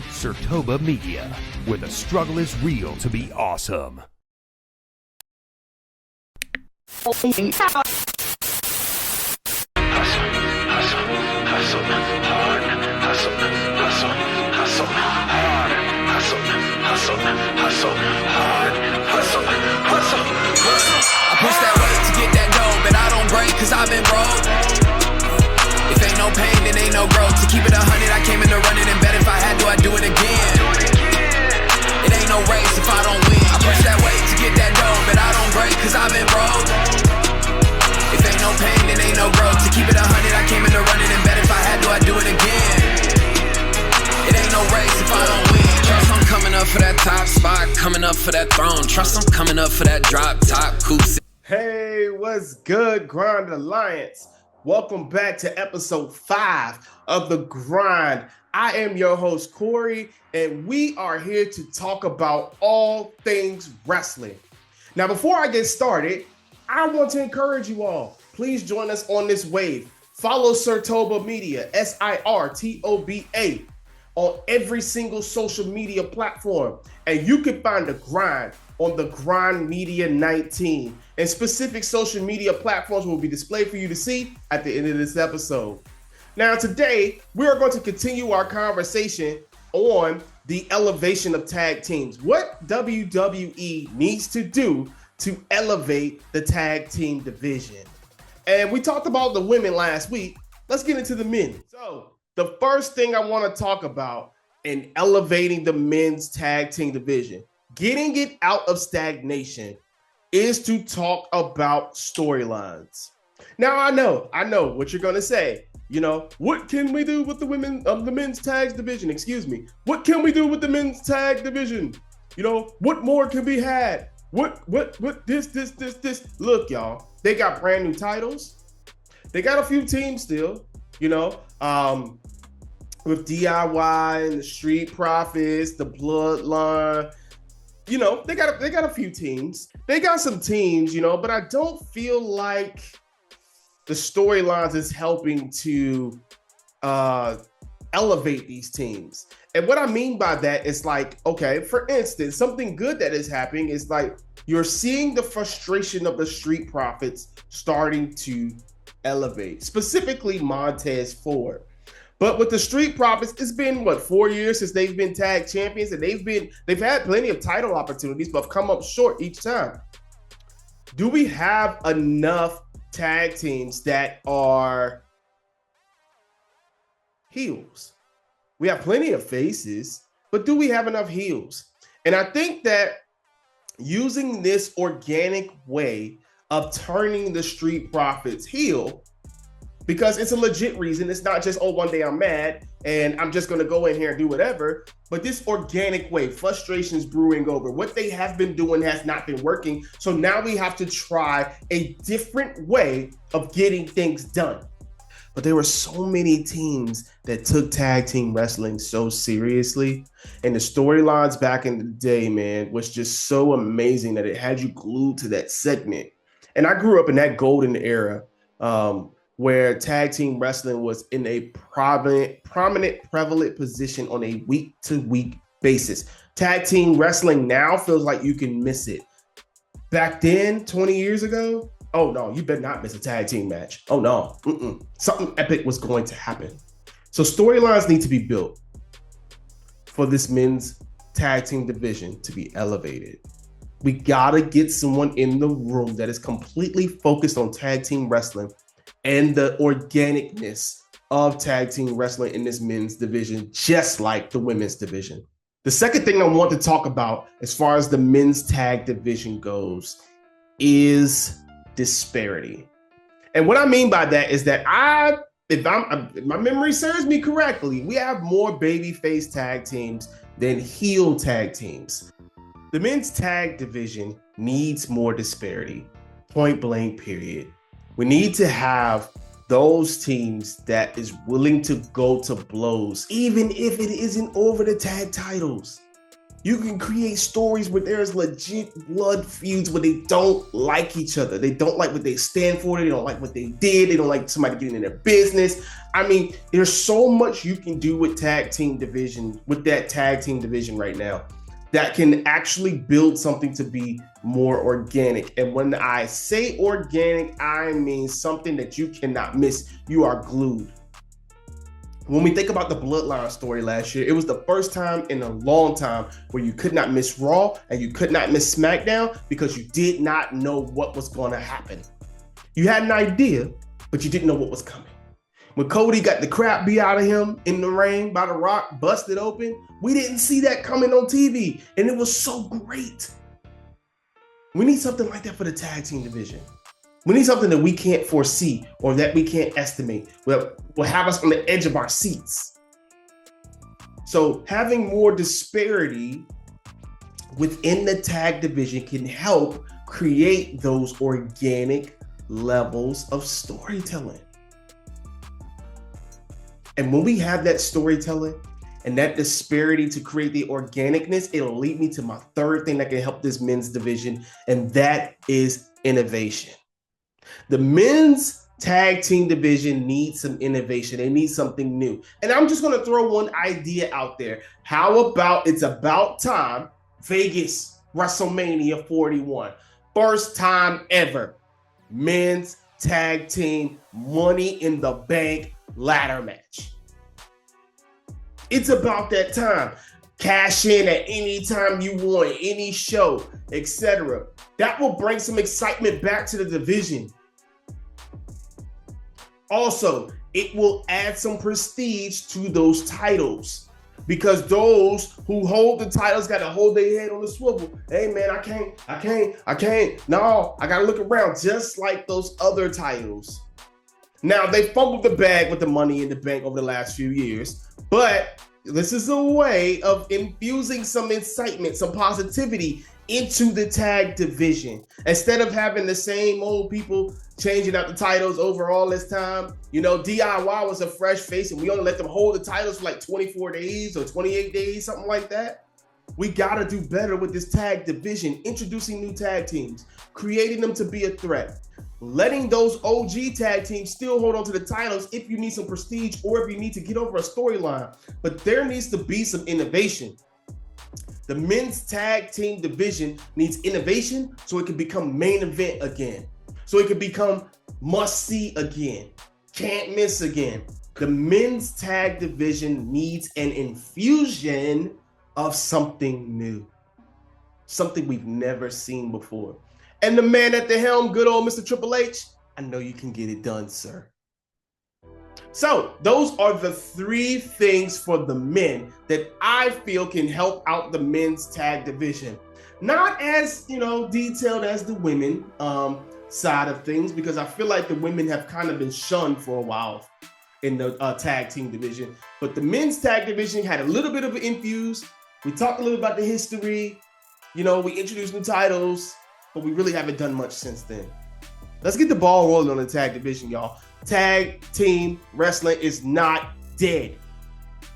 Sertoba Media, where the struggle is real to be awesome. I push that weight to get that dough, but I don't break cause I've been broke. If ain't no pain, then ain't no growth. To keep it 100, I came in to run it and bet if I had to, I'd do it again. It ain't no race if I don't win. I push that weight to get that dough, but I don't break cause I've been broke. If ain't no pain, then ain't no growth. To keep it 100, I came in to run it and bet if I had to, I'd do it again. It ain't no race if I don't win. Trust I'm coming up for that top spot, coming up for that throne. Trust I'm coming up for that drop top coupe. Hey, what's good, Grind Alliance? Welcome back to episode 5 of The Grind. I am your host, Korrey, and we are here to talk about all things wrestling. Now, before I get started, I want to encourage you all. Please join us on this wave. Follow Sertoba Media, Sirtoba, on every single social media platform. And you can find The Grind on The Grind Media 19. And specific social media platforms will be displayed for you to see at the end of this episode. Now, today, we are going to continue our conversation on the elevation of tag teams. What WWE needs to do to elevate the tag team division. And we talked about the women last week. Let's get into the men. So the first thing I want to talk about in elevating the men's tag team division, getting it out of stagnation, is to talk about storylines. Now, I know what you're going to say. You know, what can we do with the men's tag division? Excuse me. What can we do with the men's tag division? You know, what more can be had? What, this. Look, y'all, they got brand new titles. They got a few teams still, you know, with DIY and the Street Profits, the Bloodline. You know, they got a few teams. They got some teams, you know, but I don't feel like the storylines is helping to elevate these teams. And what I mean by that is like, okay, for instance, something good that is happening is like you're seeing the frustration of the Street Profits starting to elevate, specifically Montez Ford. But with the Street Profits, it's been, 4 years since they've been tag champions, and they've had plenty of title opportunities, but have come up short each time. Do we have enough tag teams that are heels? We have plenty of faces, but do we have enough heels? And I think that using this organic way of turning the Street Profits heel, because it's a legit reason. It's not just, oh, one day I'm mad and I'm just going to go in here and do whatever. But this organic way, frustrations brewing over. What they have been doing has not been working. So now we have to try a different way of getting things done. But there were so many teams that took tag team wrestling so seriously. And the storylines back in the day, man, was just so amazing that it had you glued to that segment. And I grew up in that golden era, where tag team wrestling was in a prevalent position on a week-to-week basis. Tag team wrestling now feels like you can miss it. Back then, 20 years ago, oh no, you better not miss a tag team match. Oh no, something epic was going to happen. So storylines need to be built for this men's tag team division to be elevated. We gotta get someone in the room that is completely focused on tag team wrestling and the organicness of tag team wrestling in this men's division, just like the women's division. The second thing I want to talk about as far as the men's tag division goes is disparity. And what I mean by that is that if my memory serves me correctly, we have more babyface tag teams than heel tag teams. The men's tag division needs more disparity, point blank, period. We need to have those teams that is willing to go to blows, even if it isn't over the tag titles. You can create stories where there's legit blood feuds where they don't like each other. They don't like what they stand for. They don't like what they did. They don't like somebody getting in their business. I mean, there's so much you can do with tag team division, with that tag team division right now, that can actually build something to be more organic. And when I say organic, I mean something that you cannot miss. You are glued. When we think about the Bloodline story last year, it was the first time in a long time where you could not miss Raw and you could not miss SmackDown because you did not know what was going to happen. You had an idea, but you didn't know what was coming. When Cody got the crap beat out of him in the ring by The Rock, busted open, we didn't see that coming on TV, and it was so great. We need something like that for the tag team division. We need something that we can't foresee or that we can't estimate. Will have us on the edge of our seats. So having more disparity within the tag division can help create those organic levels of storytelling. And when we have that storytelling and that disparity to create the organicness, it'll lead me to my third thing that can help this men's division, and that is innovation. The men's tag team division needs some innovation. They need something new. And I'm just going to throw one idea out there. How about it's about time, Vegas, WrestleMania 41, first time ever, men's tag team Money in the Bank ladder match. It's about that time. Cash in at any time you want, any show, etc. That will bring some excitement back to the division. Also, it will add some prestige to those titles, because those who hold the titles got to hold their head on the swivel. Hey man, I can't. No, I got to look around, just like those other titles. Now, they fumbled the bag with the Money in the Bank over the last few years, but this is a way of infusing some excitement, some positivity into the tag division. Instead of having the same old people changing out the titles over all this time, you know, DIY was a fresh face and we only let them hold the titles for like 24 days or 28 days, something like that. We got to do better with this tag division, introducing new tag teams, creating them to be a threat, letting those OG tag teams still hold on to the titles if you need some prestige or if you need to get over a storyline. But there needs to be some innovation. The men's tag team division needs innovation so it can become main event again, so it can become must see again, can't miss again. The men's tag division needs an infusion of something new, something we've never seen before. And the man at the helm, good old Mr. Triple H, I know you can get it done, sir. So those are the three things for the men that I feel can help out the men's tag division. Not as, detailed as the women side of things, because I feel like the women have kind of been shunned for a while in the tag team division. But the men's tag division had a little bit of an infuse. We talked a little about the history. We introduced new titles, but we really haven't done much since then. Let's get the ball rolling on the tag division, y'all. Tag team wrestling is not dead.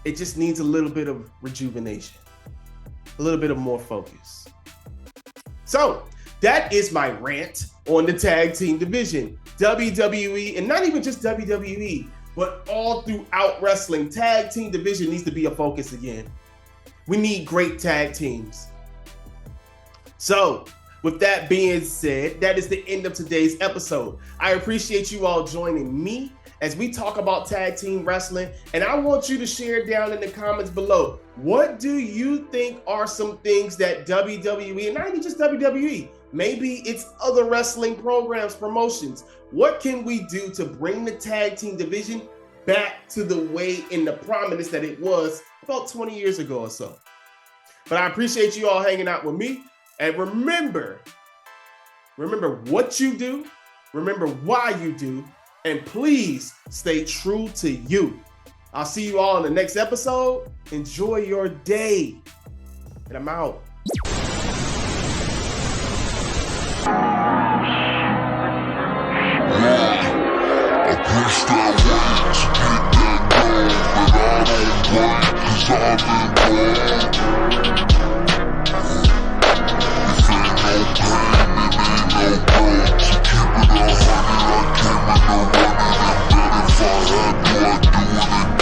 It just needs a little bit of rejuvenation, a little bit of more focus. So that is my rant on the tag team division. WWE, and not even just WWE, but all throughout wrestling, tag team division needs to be a focus again. We need great tag teams. So with that being said, that is the end of today's episode. I appreciate you all joining me as we talk about tag team wrestling. And I want you to share down in the comments below, what do you think are some things that WWE, and not even just WWE, maybe it's other wrestling programs, promotions, what can we do to bring the tag team division back to the way in the prominence that it was about 20 years ago or so? But I appreciate you all hanging out with me. And remember what you do, remember why you do, and please stay true to you. I'll see you all in the next episode. Enjoy your day. And I'm out. I push that weight to get that goal, but I don't break 'cause I'm in love. a hundred, I came in the running, and bet if I had to, I'd do it again.